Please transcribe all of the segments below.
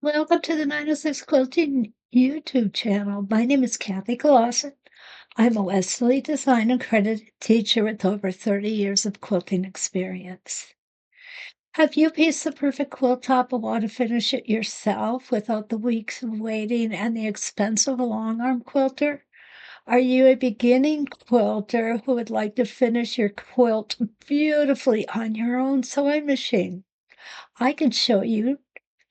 Welcome to the 906 Quilting YouTube channel. My name is Kathy Clawson. I'm a Westalee Design Accredited teacher with over 30 years of quilting experience. Have you pieced the perfect quilt top and want to finish it yourself without the weeks of waiting and the expense of a long arm quilter? Are you a beginning quilter who would like to finish your quilt beautifully on your own sewing machine? I can show you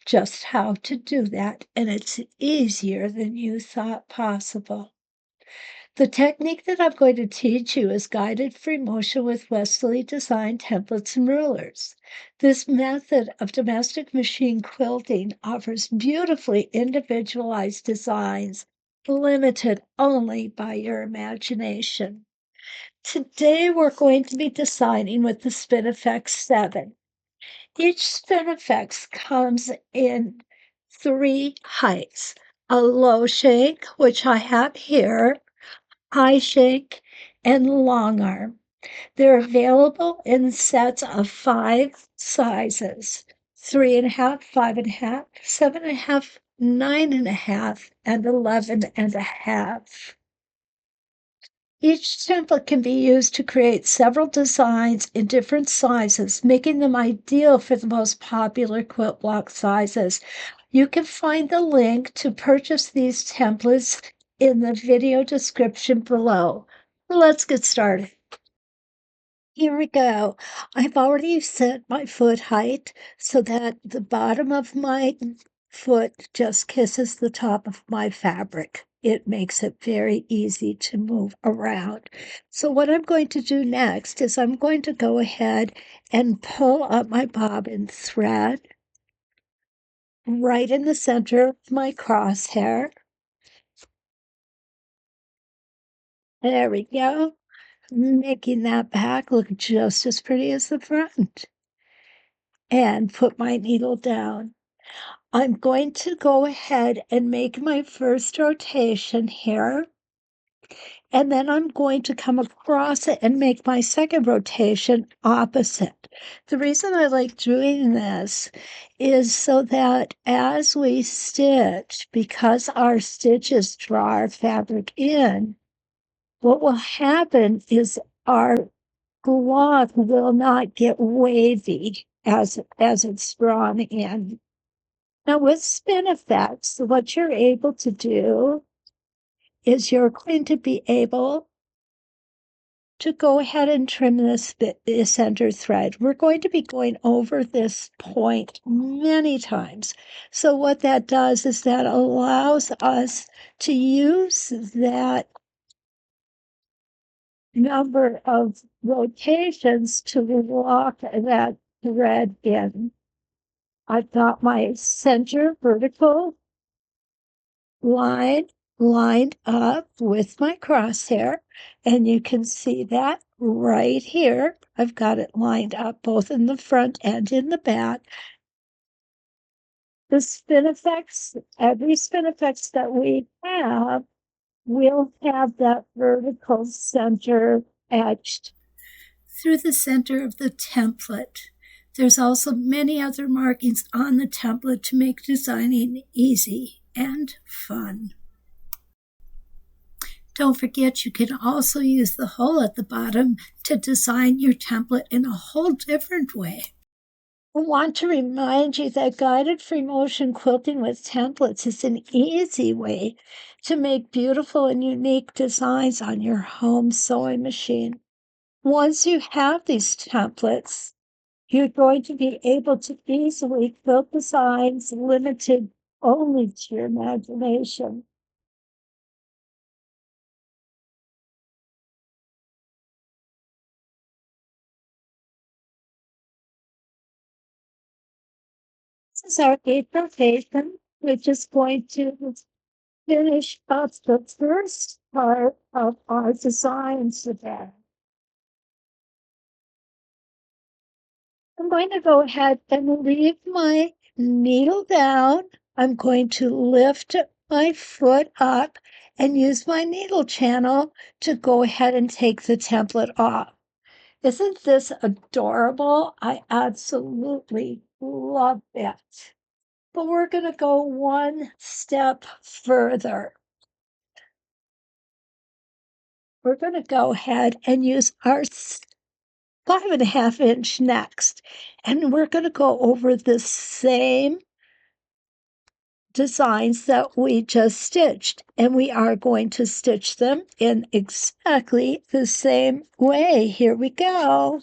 just how to do that, and it's easier than you thought possible. The technique that I'm going to teach you is guided free motion with Westalee design templates and rulers. This method of domestic machine quilting offers beautifully individualized designs, limited only by your imagination. Today we're going to be designing with the Spin E Fex 7. Each Spin E Fex comes in 3 heights: a low shank, which I have here, high shank, and long arm. They're available in sets of 5 sizes: 3.5, 5.5, 7.5, 9.5, and 11.5. Each template can be used to create several designs in different sizes, making them ideal for the most popular quilt block sizes. You can find the link to purchase these templates in the video description below. Let's get started. Here we go. I've already set my foot height so that the bottom of my foot just kisses the top of my fabric. It makes it very easy to move around. So what I'm going to do next is I'm going to go ahead and pull up my bobbin thread right in the center of my crosshair. There we go, making that back look just as pretty as the front. And put my needle down. I'm going to go ahead and make my first rotation here, and then I'm going to come across it and make my second rotation opposite. The reason I like doing this is so that as we stitch, because our stitches draw our fabric in, what will happen is our cloth will not get wavy as it's drawn in. Now, with Spin E Fex, what you're able to do is you're going to be able to go ahead and trim this center thread. We're going to be going over this point many times. So what that does is that allows us to use that number of rotations to lock that thread in. I've got my center vertical line lined up with my crosshair, and you can see that right here. I've got it lined up both in the front and in the back. The Spin E Fex, every Spin E Fex that we have will have that vertical center etched through the center of the template. There's also many other markings on the template to make designing easy and fun. Don't forget, you can also use the hole at the bottom to design your template in a whole different way. I want to remind you that guided free motion quilting with templates is an easy way to make beautiful and unique designs on your home sewing machine. Once you have these templates, you're going to be able to easily quilt designs limited only to your imagination. This is our 8th rotation, which is going to finish up the first part of our design today. I'm going to go ahead and leave my needle down. I'm going to lift my foot up and use my needle channel to go ahead and take the template off. Isn't this adorable? I absolutely love it. but we're going to go one step further. We're going to go ahead and use our 5.5 inch next, and we're going to go over the same designs that we just stitched, and we are going to stitch them in exactly the same way. Here we go.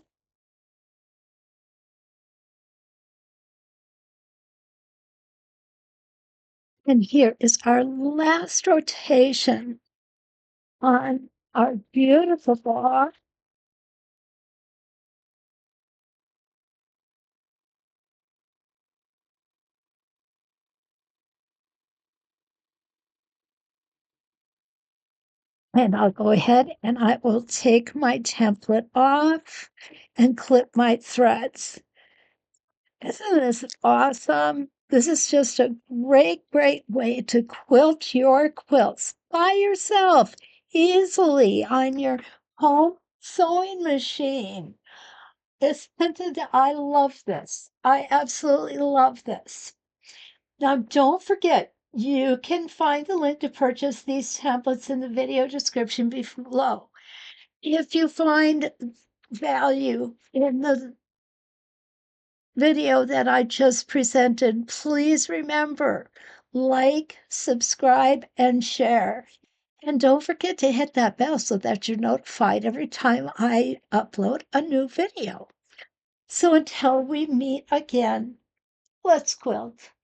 And here is our last rotation on our beautiful block. And I'll go ahead and I will take my template off and clip my threads. Isn't this awesome? This is just a great, great way to quilt your quilts by yourself easily on your home sewing machine. I love this. I absolutely love this. Now, don't forget, you can find the link to purchase these templates in the video description below. If you find value in the video that I just presented, please remember, like, subscribe, and share. And don't forget to hit that bell so that you're notified every time I upload a new video. So until we meet again, let's quilt.